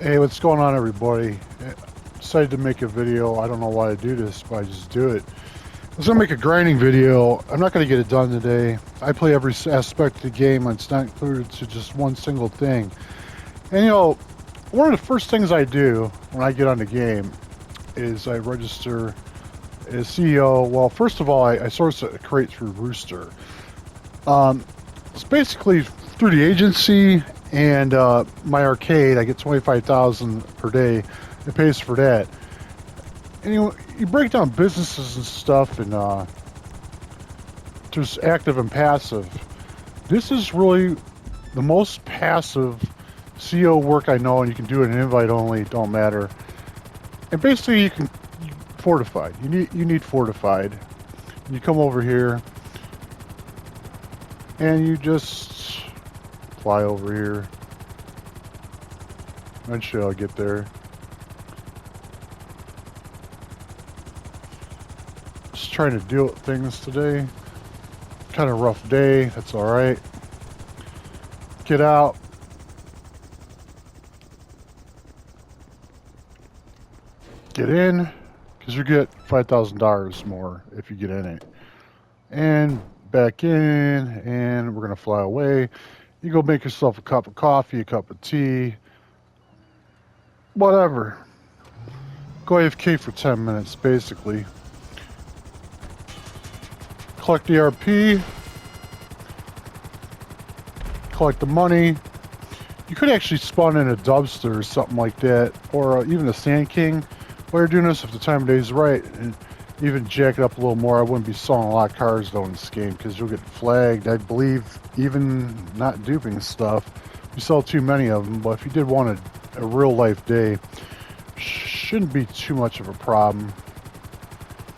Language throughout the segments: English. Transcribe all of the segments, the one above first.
Hey, what's going on, everybody? Decided to make a video. I don't know why I do this, but I just do it. I was gonna make a grinding video. I'm not gonna get it done today. I play every aspect of the game, and it's not included to just one single thing. And one of the first things I do when I get on the game is I register as CEO. Well, first of all, I source a crate through Rooster. It's basically through the agency and my arcade. I get 25,000 per day. It pays for that. And you break down businesses and stuff, and there's active and passive. This is really the most passive CO work I know, and you can do it in invite only. Don't matter. And basically, you can fortified. You need fortified. You come over here, and you just fly over here. Eventually, I'll get there. Just trying to deal with things today. Kind of rough day. That's all right. Get out. Get in, because you get $5,000 more if you get in it. And back in, and we're gonna fly away. You go make yourself a cup of coffee, a cup of tea, whatever. Go AFK for 10 minutes, basically. Collect the RP. Collect the money. You could actually spawn in a dumpster or something like that, or even a Sand King. While you're doing this, if the time of day is right, and even jack it up a little more. I wouldn't be selling a lot of cars though in this game because you'll get flagged. I believe even not duping stuff. You sell too many of them, but if you did want a real life day, shouldn't be too much of a problem.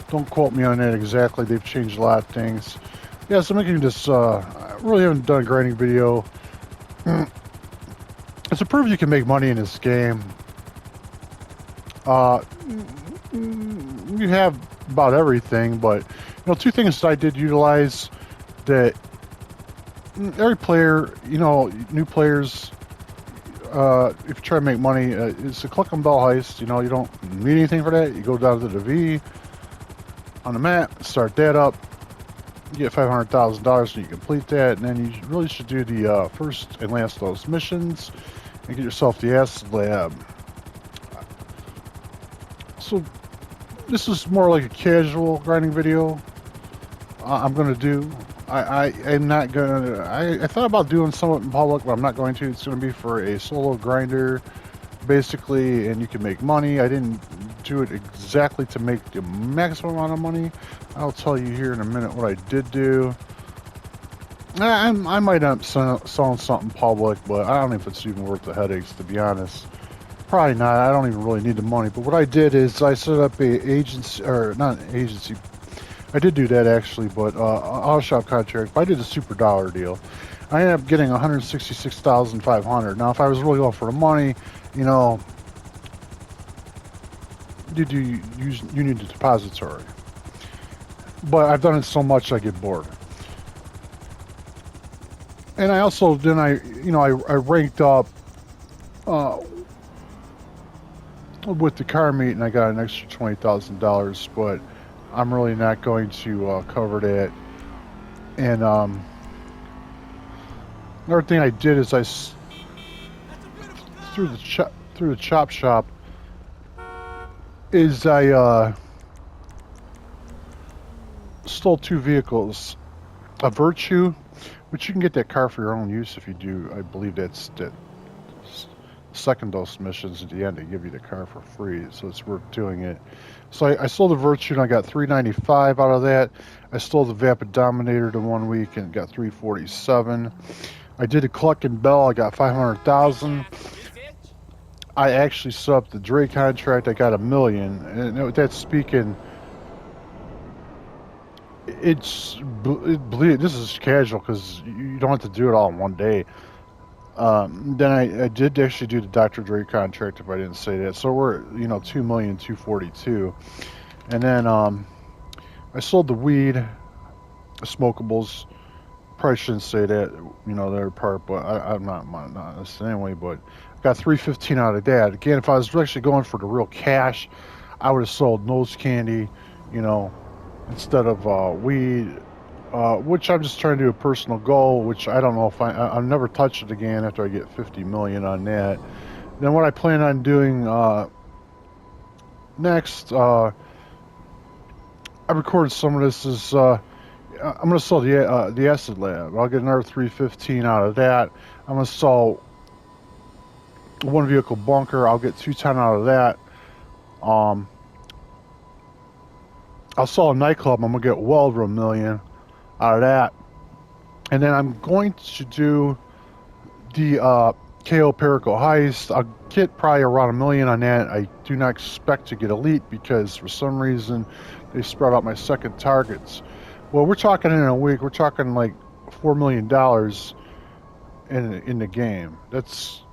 Don't quote me on that exactly. They've changed a lot of things. Yeah, so I'm making this. I really haven't done a grinding video. It's to prove you can make money in this game. You have about everything, but two things that I did utilize that every player, new players, if you try to make money, it's a click and bell heist. You don't need anything for that. You go down to the V on the map, start that up, you get $500,000 and you complete that, and then you really should do the first and last of those missions and get yourself the acid lab. So this is more like a casual grinding video. I'm gonna do. I'm not gonna. I thought about doing some of it in public, but I'm not going to. It's gonna be for a solo grinder, basically, and you can make money. I didn't do it exactly to make the maximum amount of money. I'll tell you here in a minute what I did do. I might end up selling something public, but I don't know if it's even worth the headaches, to be honest. Probably not. I don't even really need the money. But what I did is I set up a agency, or not an agency. I did do that actually, but auto shop contract. I did a super dollar deal. I ended up getting 166,500. Now, if I was really going for the money, you need the depository. But I've done it so much I get bored. And I also I ranked up with the car meet, and I got an extra $20,000, but I'm really not going to cover that. And another thing I did is I through the chop shop is I stole two vehicles, a Virtue, which you can get that car for your own use if you do. I believe that's that. Second dose missions at the end, they give you the car for free, so it's worth doing it. So I sold the Virtue and I got $395 out of that. I stole the Vapid Dominator to 1 week and got $347. I did a Cluck and Bell, I got $500,000. I actually set up the Dre contract, I got $1 million, and that's speaking. This is casual because you don't have to do it all in one day. Then I did actually do the Dr. Dre contract, if I didn't say that. So we're, $2,242,000. And then I sold the weed, the smokables. Probably shouldn't say that, their part, but I'm not this anyway. But Got 315 out of that. Again, if I was actually going for the real cash, I would have sold nose candy, you know, instead of weed, which I'm just trying to do a personal goal, which I don't know if I'll never touch it again after I get 50 million on that. Then what I plan on doing next, I recorded some of this is I'm going to sell the acid lab. I'll get another 315 out of that. I'm going to sell one vehicle bunker. I'll get 210 out of that. I'll sell a nightclub. I'm going to get well over $1 million out of that. And then I'm going to do the KO Perico heist. I'll get probably around $1 million on that. I do not expect to get elite because for some reason they spread out my second targets. Well, we're talking in a week. We're talking like $4 million in the game. That's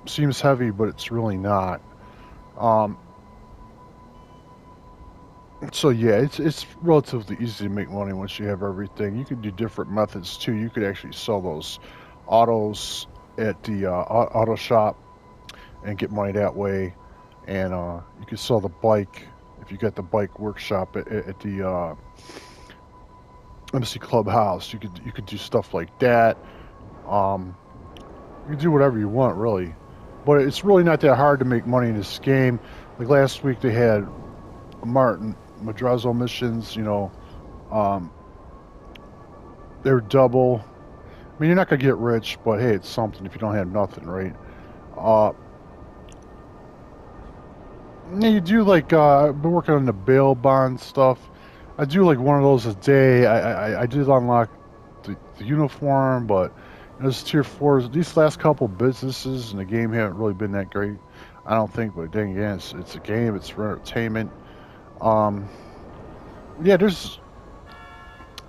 seems heavy, but it's really not. So yeah, it's relatively easy to make money once you have everything. You can do different methods too. You could actually sell those autos at the auto shop and get money that way, and you could sell the bike if you got the bike workshop at the MC Clubhouse. You could do stuff like that. You can do whatever you want really, but it's really not that hard to make money in this game. Like last week they had Martin Madrazo missions, you know, they're double. I mean, you're not gonna get rich, but hey, it's something if you don't have nothing, right? You do like I've been working on the bail bond stuff. I do like one of those a day. I did unlock the uniform, but those tier 4s, these last couple businesses in the game haven't really been that great. I don't think, but dang again, it's a game. It's for entertainment. Yeah,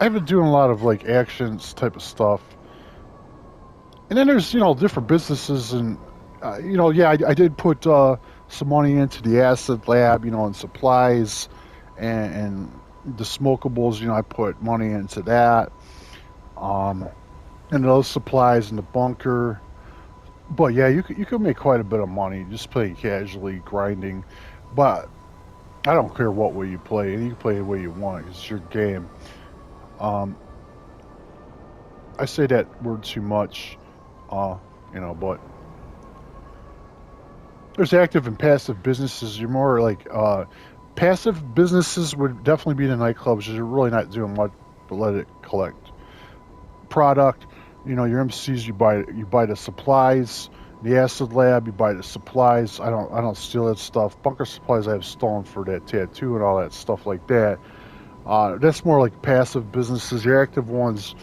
I've been doing a lot of like actions type of stuff, and then there's different businesses, and yeah, I did put some money into the acid lab, and supplies, and the smokables. I put money into that, and those supplies in the bunker. But yeah, you could make quite a bit of money just playing casually, grinding. But I don't care what way you play. You can play the way you want. It's your game. I say that word too much, but there's active and passive businesses. You're more like passive businesses would definitely be the nightclubs. You're really not doing much but let it collect product. Your MCs, you buy the supplies. The acid lab, you buy the supplies. I don't steal that stuff. Bunker supplies I have stolen for that tattoo and all that stuff like that. That's more like passive businesses. Your active ones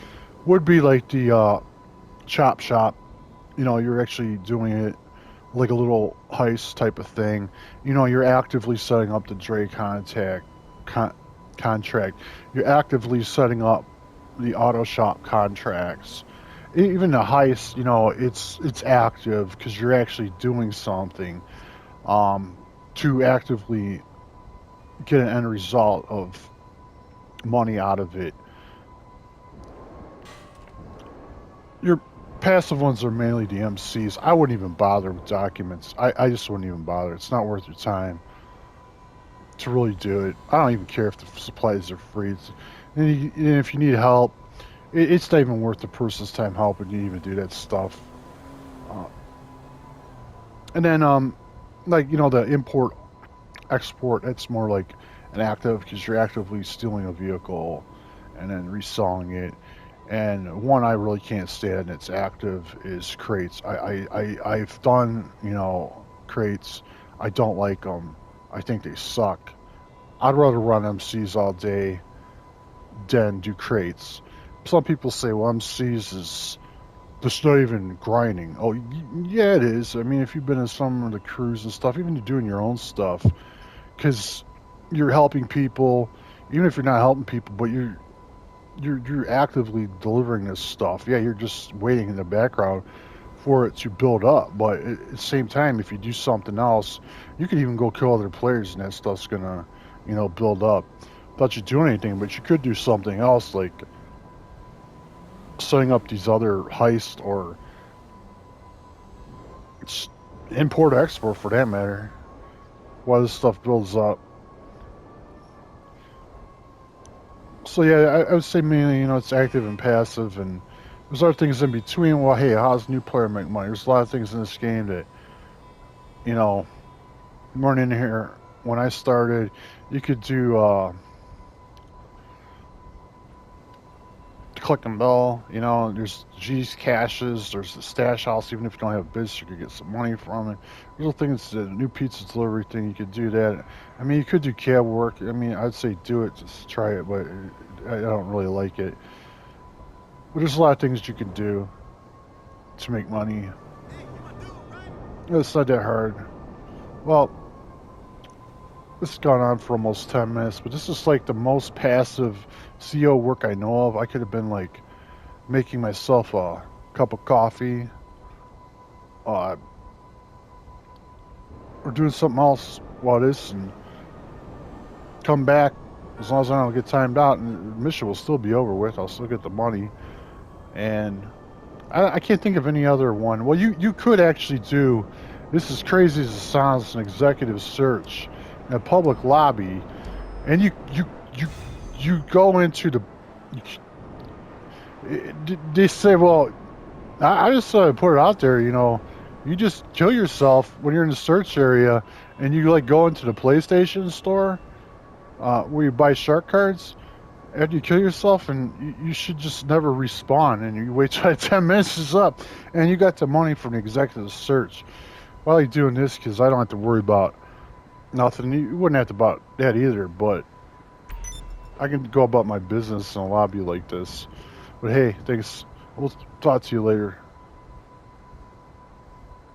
would be like the chop shop. You're actually doing it like a little heist type of thing. You're actively setting up the Dre contract. You're actively setting up the auto shop contracts. Even the heist, it's active because you're actually doing something to actively get an end result of money out of it. Your passive ones are mainly the MCs. I wouldn't even bother with documents. I just wouldn't even bother. It's not worth your time to really do it. I don't even care if the supplies are free. And if you need help, it's not even worth the person's time helping you even do that stuff. And then, the import, export, it's more like an active because you're actively stealing a vehicle and then reselling it. And one I really can't stand that's active is crates. I've done, crates. I don't like them. I think they suck. I'd rather run MCs all day than do crates. Some people say, well, MCs is just not even grinding. Oh, yeah, it is. I mean, if you've been in some of the crews and stuff, even doing your own stuff, because you're helping people, even if you're not helping people, but you're actively delivering this stuff. Yeah, you're just waiting in the background for it to build up. But at the same time, if you do something else, you could even go kill other players, and that stuff's gonna, build up. Without you doing anything, but you could do something else like setting up these other heists or import export for that matter. While this stuff builds up. So yeah, I would say mainly, it's active and passive, and there's other things in between. Well, hey, how's a new player make money? There's a lot of things in this game that, you know, weren't in here when I started. You could do click and bell. There's G's caches. There's the stash house. Even if you don't have bits, you could get some money from it. Little things, the new pizza delivery thing. You could do that. I mean, you could do cab work. I mean, I'd say do it, just try it, but I don't really like it. But there's a lot of things you can do to make money. It's not that hard. Well, this has gone on for almost 10 minutes, but this is like the most passive CO work I know of. I could have been like making myself a cup of coffee, or doing something else while this, and come back. As long as I don't get timed out, and the mission will still be over with. I'll still get the money. And I can't think of any other one. Well, you could actually do, this is crazy as it sounds, an executive search in a public lobby, and you go into the. They say, well, I just put it out there. You just kill yourself when you're in the search area, and you like go into the PlayStation store, where you buy shark cards. After you kill yourself, and you should just never respawn, and you wait till 10 minutes is up, and you got the money from the executive search. Why are you doing this? Because I don't have to worry about nothing. You wouldn't have to about that either, but I can go about my business in a lobby like this. But hey, thanks. We'll talk to you later.